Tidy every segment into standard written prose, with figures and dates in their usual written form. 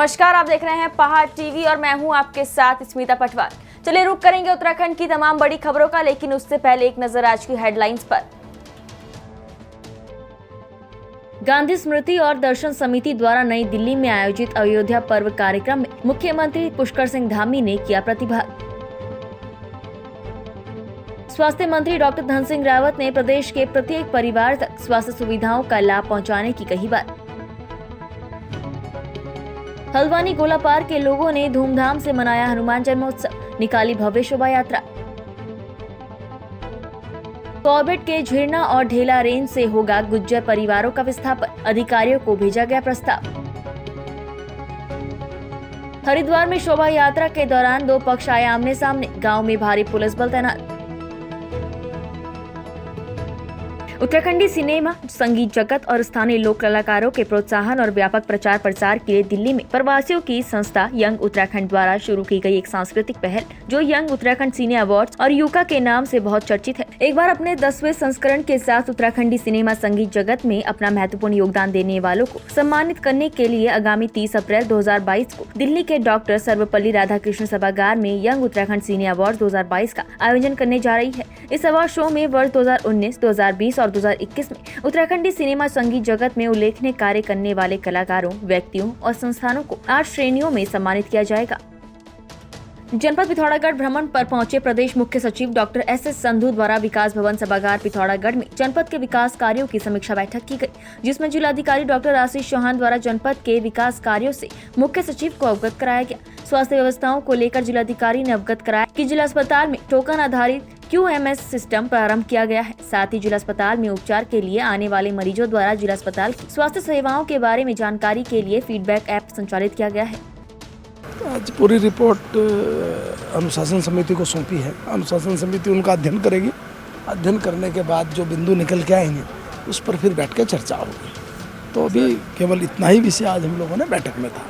नमस्कार, आप देख रहे हैं पहाड़ टीवी और मैं हूं आपके साथ स्मिता पटवार। चलिए रुक करेंगे उत्तराखंड की तमाम बड़ी खबरों का, लेकिन उससे पहले एक नजर आज की हेडलाइंस पर। गांधी स्मृति और दर्शन समिति द्वारा नई दिल्ली में आयोजित अयोध्या पर्व कार्यक्रम में मुख्यमंत्री पुष्कर सिंह धामी ने किया प्रतिभाग। स्वास्थ्य मंत्री डॉक्टर धन सिंह रावत ने प्रदेश के प्रत्येक परिवार तक स्वास्थ्य सुविधाओं का लाभ पहुंचाने की कही बात। हल्द्वानी गोला पार्क के लोगों ने धूमधाम से मनाया हनुमान जन्मोत्सव, निकाली भव्य शोभा यात्रा। कॉर्बेट के झिरना और ढेला रेंज से होगा गुज्जर परिवारों का विस्थापन, अधिकारियों को भेजा गया प्रस्ताव। हरिद्वार में शोभा यात्रा के दौरान दो पक्ष आए आमने सामने, गांव में भारी पुलिस बल तैनात। उत्तराखंडी सिनेमा, संगीत जगत और स्थानीय लोक कलाकारों के प्रोत्साहन और व्यापक प्रचार प्रसार के लिए दिल्ली में प्रवासियों की संस्था यंग उत्तराखंड द्वारा शुरू की गई एक सांस्कृतिक पहल जो यंग उत्तराखंड सिने अवार्ड्स और यूका के नाम से बहुत चर्चित है। एक बार अपने 10वें संस्करण के साथ उत्तराखंडी सिनेमा संगीत जगत में अपना महत्वपूर्ण योगदान देने वालों को सम्मानित करने के लिए आगामी 30 अप्रैल 2022 को दिल्ली के डॉक्टर सर्वपल्ली राधाकृष्ण सभागार में यंग उत्तराखंड सिने अवार्ड 2022 का आयोजन करने जा रही है। इस अवार्ड शो में वर्ष 2019, 2020 और 2021 में उत्तराखंडी सिनेमा संगीत जगत में उल्लेखनीय कार्य करने वाले कलाकारों, व्यक्तियों और संस्थानों को 8 श्रेणियों में सम्मानित किया जाएगा। जनपद पिथौरागढ़ भ्रमण पर पहुंचे प्रदेश मुख्य सचिव डॉक्टर एस संधू द्वारा विकास भवन सभागार पिथौरागढ़ में जनपद के विकास कार्यों की समीक्षा बैठक की गई, जिसमें जिलाधिकारी डॉक्टर आशीष चौहान द्वारा जनपद के विकास कार्यों से मुख्य सचिव को अवगत कराया गया। स्वास्थ्य व्यवस्थाओं को लेकर जिलाधिकारी ने अवगत कराया कि जिला अस्पताल में टोकन आधारित QMS सिस्टम प्रारंभ किया गया है। साथ ही जिला अस्पताल में उपचार के लिए आने वाले मरीजों द्वारा जिला अस्पताल की स्वास्थ्य सेवाओं के बारे में जानकारी के लिए फीडबैक ऐप संचालित किया गया है। आज पूरी रिपोर्ट अनुशासन समिति को सौंपी है। अनुशासन समिति उनका अध्ययन करेगी। अध्ययन करने के बाद जो बिंदु निकल के आएंगे उस पर फिर बैठ के चर्चा होगी। तो अभी केवल इतना ही विषय आज हम लोगों ने बैठक में था।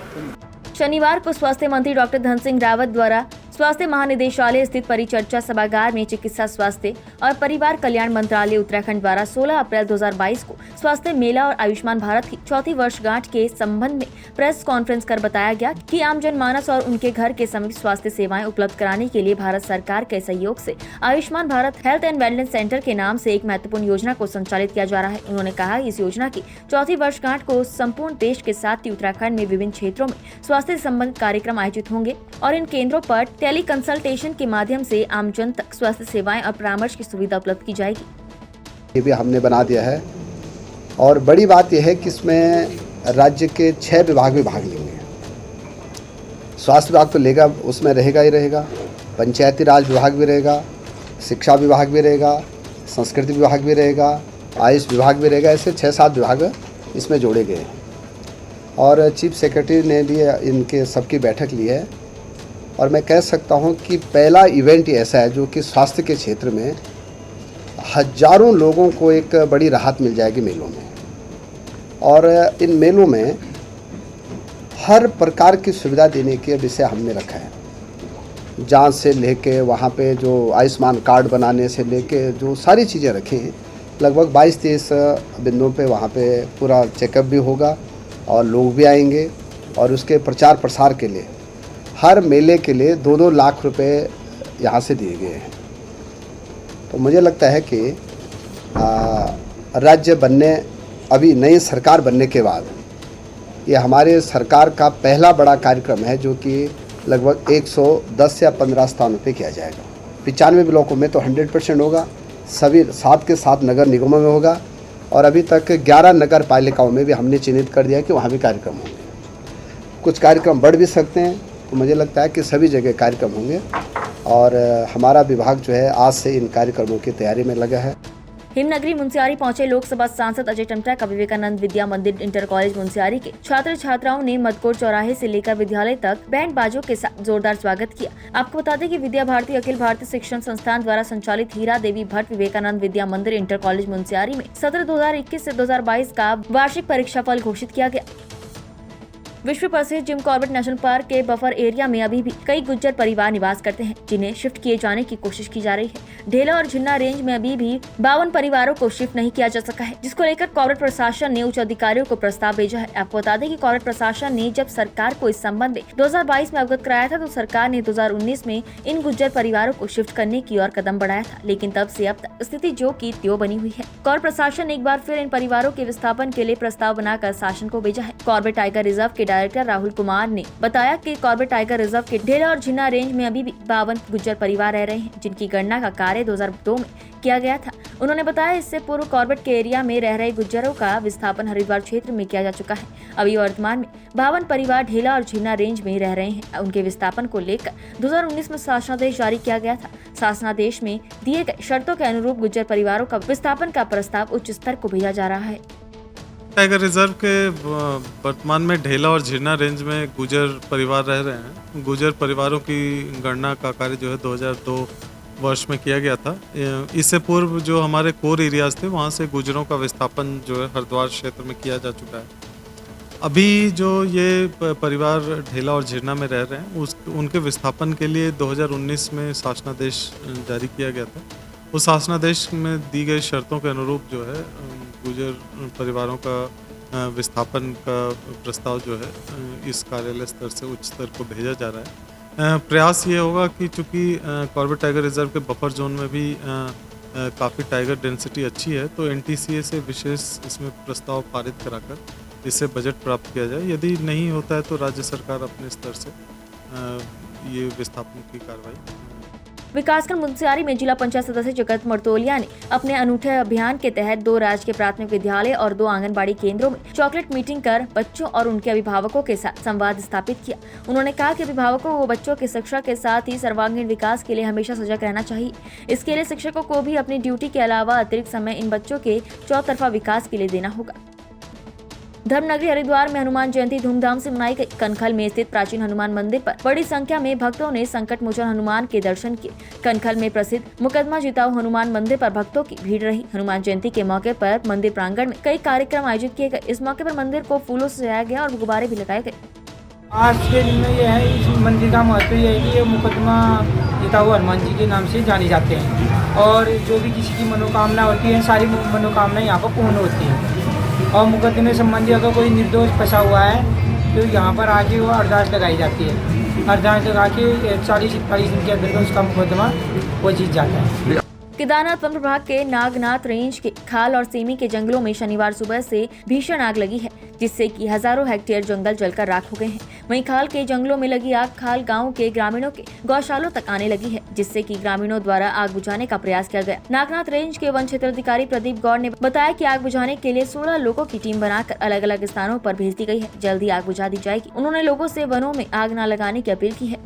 शनिवार को स्वास्थ्य मंत्री डॉक्टर धन सिंह रावत द्वारा स्वास्थ्य महानिदेशालय स्थित परिचर्चा सभागार में चिकित्सा स्वास्थ्य और परिवार कल्याण मंत्रालय उत्तराखंड द्वारा 16 अप्रैल 2022 को स्वास्थ्य मेला और आयुष्मान भारत की 4वीं वर्षगांठ के संबंध में प्रेस कॉन्फ्रेंस कर बताया गया कि आम जनमानस और उनके घर के समीप स्वास्थ्य सेवाएं उपलब्ध कराने के लिए भारत सरकार के सहयोग से Ayushman Bharat health and wellness centre के नाम से एक महत्वपूर्ण योजना को संचालित किया जा रहा है। उन्होंने कहा इस योजना की 4वीं वर्षगांठ को संपूर्ण देश के साथ ही उत्तराखंड में विभिन्न क्षेत्रों में स्वास्थ्य संबंधित कार्यक्रम आयोजित होंगे और इन केंद्रों पर टेली कंसल्टेशन के माध्यम से आम जन तक स्वास्थ्य सेवाएं और परामर्श की सुविधा उपलब्ध की जाएगी। ये भी हमने बना दिया है और बड़ी बात यह है कि इसमें राज्य के 6 विभाग भी भाग लेंगे। स्वास्थ्य विभाग तो लेगा, उसमें रहेगा ही रहेगा, पंचायती राज विभाग भी रहेगा, शिक्षा विभाग भी रहेगा, संस्कृति विभाग भी रहेगा, आयुष विभाग भी रहेगा। ऐसे 6-7 विभाग इसमें जोड़े गए हैं और चीफ सेक्रेटरी ने भी इनके सबकी बैठक ली है। और मैं कह सकता हूं कि पहला इवेंट ऐसा है जो कि स्वास्थ्य के क्षेत्र में हजारों लोगों को एक बड़ी राहत मिल जाएगी मेलों में। और इन मेलों में हर प्रकार की सुविधा देने के विषय हमने रखा है। जांच से लेके वहाँ पे जो आयुष्मान कार्ड बनाने से लेके जो सारी चीज़ें रखी हैं, लगभग 22-23 बिंदुओं पे वहाँ पे पूरा चेकअप भी होगा और लोग भी आएंगे। और उसके प्रचार प्रसार के लिए हर मेले के लिए 2-2 लाख रुपए यहाँ से दिए गए हैं। तो मुझे लगता है कि राज्य बनने, अभी नई सरकार बनने के बाद ये हमारे सरकार का पहला बड़ा कार्यक्रम है जो कि लगभग 110 या 15 स्थानों पे किया जाएगा। 95 ब्लॉकों में तो 100% होगा, सभी 7 के 7 नगर निगमों में होगा और अभी तक 11 नगर पालिकाओं में भी हमने चिन्हित कर दिया कि वहाँ भी कार्यक्रम होंगे। कुछ कार्यक्रम बढ़ भी सकते हैं, तो मुझे लगता है कि सभी जगह कार्यक्रम होंगे और हमारा विभाग जो है आज से इन कार्यक्रमों की तैयारी में लगा है। हिमनगरी मुंसियारी पहुंचे लोकसभा सांसद अजय टमटा का विवेकानंद विद्या मंदिर इंटर कॉलेज मुंसियारी के छात्र छात्राओं ने मदकोट चौराहे से लेकर विद्यालय तक बैंड बाजों के साथ जोरदार स्वागत किया। आपको बता दें कि विद्या भारती अखिल भारतीय शिक्षण संस्थान द्वारा संचालित हीरा देवी भट्ट विवेकानंद विद्या मंदिर इंटर कॉलेज मुंसियारी में सत्र 2021 से 2022 का वार्षिक परीक्षाफल घोषित किया गया। विश्व प्रसिद्ध जिम कॉर्बेट नेशनल पार्क के बफर एरिया में अभी भी कई गुज्जर परिवार निवास करते हैं, जिन्हें शिफ्ट किए जाने की कोशिश की जा रही है। ढेला और झिन्ना रेंज में अभी भी 52 परिवारों को शिफ्ट नहीं किया जा सका है, जिसको लेकर कॉर्बेट प्रशासन ने उच्च अधिकारियों को प्रस्ताव भेजा है। आपको बता दें कि कॉर्बेट प्रशासन ने जब सरकार को इस संबंध में 2022 में अवगत कराया था, तो सरकार ने 2019 में इन गुज्जर परिवारों को शिफ्ट करने की ओर कदम बढ़ाया था, लेकिन तब से अब तक स्थिति जो की त्यों बनी हुई है। कॉर्बेट प्रशासन ने एक बार फिर इन परिवारों के विस्थापन के लिए प्रस्ताव बनाकर शासन को भेजा है। कॉर्बेट टाइगर रिजर्व के डायरेक्टर राहुल कुमार ने बताया कि कॉर्बेट टाइगर रिजर्व के ढेला और झिन्ना रेंज में अभी भी 52 गुज्जर परिवार रह रहे हैं, जिनकी गणना का कार्य 2002 में किया गया था। उन्होंने बताया इससे पूर्व कॉर्बेट के एरिया में रह रहे गुज्जरों का विस्थापन हरिद्वार क्षेत्र में किया जा चुका है। अभी वर्तमान में 52 परिवार ढेला और झिन्ना रेंज में रह रहे हैं। उनके विस्थापन को लेकर 2019 में शासनादेश जारी किया गया था। शासनादेश में दिए गए शर्तों के अनुरूप गुज्जर परिवारों का विस्थापन का प्रस्ताव उच्च स्तर को भेजा जा रहा है। टाइगर रिजर्व के वर्तमान में ढेला और झिन्ना रेंज में गुजर परिवार रह रहे हैं। गुजर परिवारों की गणना का कार्य जो है 2002 वर्ष में किया गया था। इससे पूर्व जो हमारे कोर एरियाज थे वहाँ से गुजरों का विस्थापन जो है हरिद्वार क्षेत्र में किया जा चुका है। अभी जो ये परिवार ढेला और झिन्ना में रह रहे हैं उनके विस्थापन के लिए 2019 में शासनादेश जारी किया गया था। उस शासनादेश में दी गई शर्तों के अनुरूप जो है गुजर परिवारों का विस्थापन का प्रस्ताव जो है इस कार्यालय स्तर से उच्च स्तर को भेजा जा रहा है। प्रयास ये होगा कि चूँकि कॉर्बेट टाइगर रिजर्व के बफर जोन में भी काफ़ी टाइगर डेंसिटी अच्छी है, तो NTCA से विशेष इसमें प्रस्ताव पारित कराकर इससे बजट प्राप्त किया जाए। यदि नहीं होता है तो राज्य सरकार अपने स्तर से ये विस्थापन की कार्रवाई। विकासखंड मुंशियारी में जिला पंचायत सदस्य जगत मर्तोलिया ने अपने अनूठे अभियान के तहत 2 राजकीय प्राथमिक विद्यालय और 2 आंगनबाड़ी केंद्रों में चॉकलेट मीटिंग कर बच्चों और उनके अभिभावकों के साथ संवाद स्थापित किया। उन्होंने कहा कि अभिभावकों को बच्चों की शिक्षा के साथ ही सर्वांगीण विकास के लिए हमेशा सजग रहना चाहिए। इसके लिए शिक्षकों को भी अपनी ड्यूटी के अलावा अतिरिक्त समय इन बच्चों के चौतरफा विकास के लिए देना होगा। धर्मनगरी हरिद्वार में हनुमान जयंती धूमधाम से मनाई गई। कनखल में स्थित प्राचीन हनुमान मंदिर पर बड़ी संख्या में भक्तों ने संकट मोचन हनुमान के दर्शन किए। कनखल में प्रसिद्ध मुकदमा जिताऊ हनुमान मंदिर पर भक्तों की भीड़ रही। हनुमान जयंती के मौके पर मंदिर प्रांगण में कई कार्यक्रम आयोजित किए गए। इस मौके पर मंदिर को फूलों से सजाया गया और गुब्बारे भी लगाए गए। आज के दिन में यह है, इस मंदिर का महत्व यह है कि ये मुकदमा जिताऊ हनुमान जी के नाम से जाने जाते हैं और जो भी किसी की मनोकामना होती है, सारी मनोकामनाएं यहाँ पर पूर्ण होती हैं। और मुकदमे संबंधी अगर कोई निर्दोष फंसा हुआ है तो यहाँ पर आके वो अरदास लगाई जाती है। अरदास लगा के 40-41 दिन के अंदर उसका मुकदमा वो जीत जाता है। केदारनाथ वन प्रभाग के नागनाथ रेंज के खाल और सेमी के जंगलों में शनिवार सुबह से भीषण आग लगी है, जिससे कि हजारों हेक्टेयर जंगल जलकर राख हो गए हैं। वहीं खाल के जंगलों में लगी आग खाल गांव के ग्रामीणों के गौशालों तक आने लगी है, जिससे कि ग्रामीणों द्वारा आग बुझाने का प्रयास किया गया। नागनाथ रेंज के वन क्षेत्र अधिकारी प्रदीप गौड़ ने बताया कि आग बुझाने के लिए 16 लोगों की टीम बनाकर अलग अलग स्थानों पर भेज दी गई है। जल्दी आग बुझा दी जाएगी। उन्होंने लोगों से वनों में आग न लगाने की अपील की है।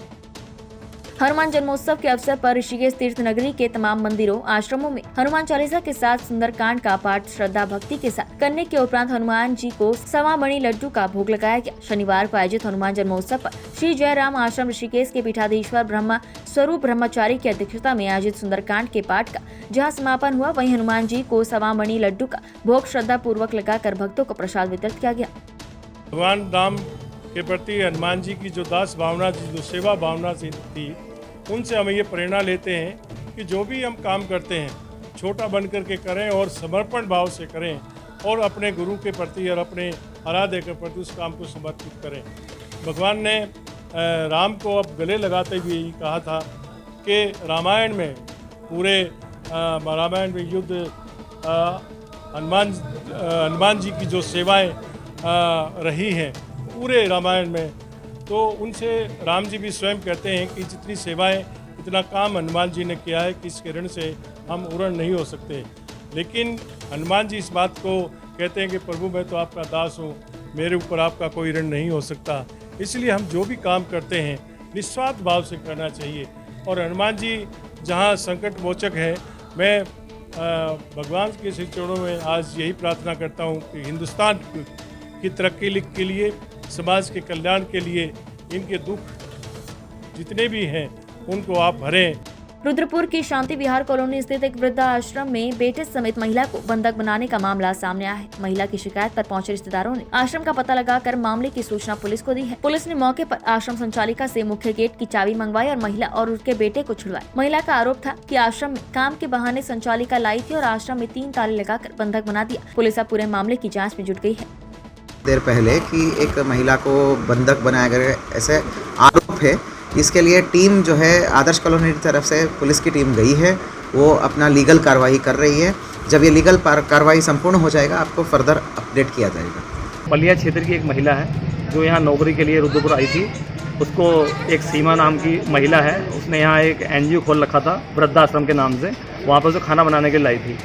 हनुमान जन्मोत्सव के अवसर पर ऋषिकेश तीर्थ नगरी के तमाम मंदिरों आश्रमों में हनुमान चालीसा के साथ सुंदरकांड का पाठ श्रद्धा भक्ति के साथ करने के उपरांत हनुमान जी को सवा मणि लड्डू का भोग लगाया गया। शनिवार को आयोजित हनुमान जन्मोत्सव पर श्री जयराम आश्रम ऋषिकेश के पीठाधीश्वर ब्रह्मा स्वरूप ब्रह्मचारी की अध्यक्षता में आयोजित सुंदरकांड के पाठ का जहाँ समापन हुआ, वहीं हनुमान जी को सवा मणि लड्डू का भोग श्रद्धा पूर्वक लगाकर भक्तों को प्रसाद वितरित किया गया। भगवान राम के प्रति हनुमान जी की जो दास भावना, जो सेवा भावना से थी, उनसे हम ये प्रेरणा लेते हैं कि जो भी हम काम करते हैं छोटा बन करके करें और समर्पण भाव से करें और अपने गुरु के प्रति और अपने आराध्य के प्रति उस काम को समर्पित करें। भगवान ने राम को अब गले लगाते हुए यही कहा था कि रामायण में पूरे रामायण में युद्ध हनुमान जी की जो सेवाएं रही हैं पूरे रामायण में, तो उनसे राम जी भी स्वयं कहते हैं कि जितनी सेवाएं, इतना काम हनुमान जी ने किया है कि इसके ऋण से हम ऋण नहीं हो सकते। लेकिन हनुमान जी इस बात को कहते हैं कि प्रभु मैं तो आपका दास हूँ, मेरे ऊपर आपका कोई ऋण नहीं हो सकता। इसलिए हम जो भी काम करते हैं निस्वार्थ भाव से करना चाहिए। और हनुमान जी जहाँ संकट मोचक है, मैं भगवान के श्री चरणों में आज यही प्रार्थना करता हूँ कि हिंदुस्तान की तरक्की के लिए, समाज के कल्याण के लिए इनके दुख जितने भी हैं उनको आप भरें। रुद्रपुर की शांति विहार कॉलोनी स्थित एक वृद्धा आश्रम में बेटे समेत महिला को बंधक बनाने का मामला सामने आया है। महिला की शिकायत पर पहुंचे रिश्तेदारों ने आश्रम का पता लगाकर मामले की सूचना पुलिस को दी है। पुलिस ने मौके पर आश्रम संचालिका से मुख्य गेट की चाबी मंगवाई और महिला और उसके बेटे को छुड़वाया। महिला का आरोप था कि आश्रम में काम के बहाने संचालिका लाई थी और आश्रम में 3 ताले लगाकर बंधक बना दिया। पुलिस अब पूरे मामले की जाँच में जुट गई है। देर पहले कि एक महिला को बंधक बनाया गया ऐसे आरोप है। इसके लिए टीम जो है आदर्श कॉलोनी की तरफ से पुलिस की टीम गई है, वो अपना लीगल कार्रवाई कर रही है। जब ये लीगल कार्रवाई संपूर्ण हो जाएगा आपको फर्दर अपडेट किया जाएगा। बलिया क्षेत्र की एक महिला है जो यहाँ नौकरी के लिए रुद्रपुर आई थी। उसको एक सीमा नाम की महिला है, उसने यहाँ एक NGO खोल रखा था वृद्धाश्रम के नाम से। वहाँ पर उसे खाना बनाने के लिए लाई थी।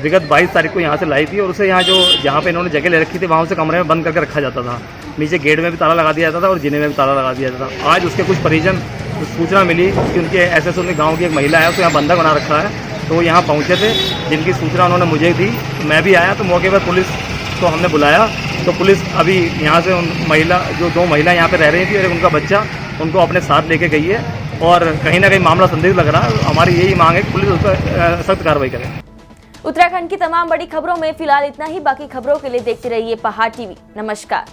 विगत 22 तारीख को यहाँ से लाई थी और उसे यहाँ जहाँ पे इन्होंने जगह ले रखी थी वहाँ उसे कमरे में बंद करके रखा जाता था। नीचे गेट में भी ताला लगा दिया जाता था और जीने में भी ताला लगा दिया जाता था। आज उसके कुछ परिजन सूचना मिली कि उनके ऐसे उनके गाँव की एक महिला है, उसको यहाँ बंधक बना रखा है। तो वो यहाँ पहुँचे थे, जिनकी सूचना उन्होंने मुझे दी। तो मैं भी आया तो मौके पर पुलिस को हमने बुलाया। तो पुलिस अभी यहाँ से उन महिला जो 2 महिला यहाँ पे रह रही थी और उनका बच्चा, उनको अपने साथ लेके गई है। और कहीं ना कहीं मामला संदिग्ध लग रहा है। हमारी यही मांग है कि पुलिस उस पर सख्त कार्रवाई करे। उत्तराखंड की तमाम बड़ी खबरों में फिलहाल इतना ही। बाकी खबरों के लिए देखते रहिए पहाड़ टीवी। नमस्कार।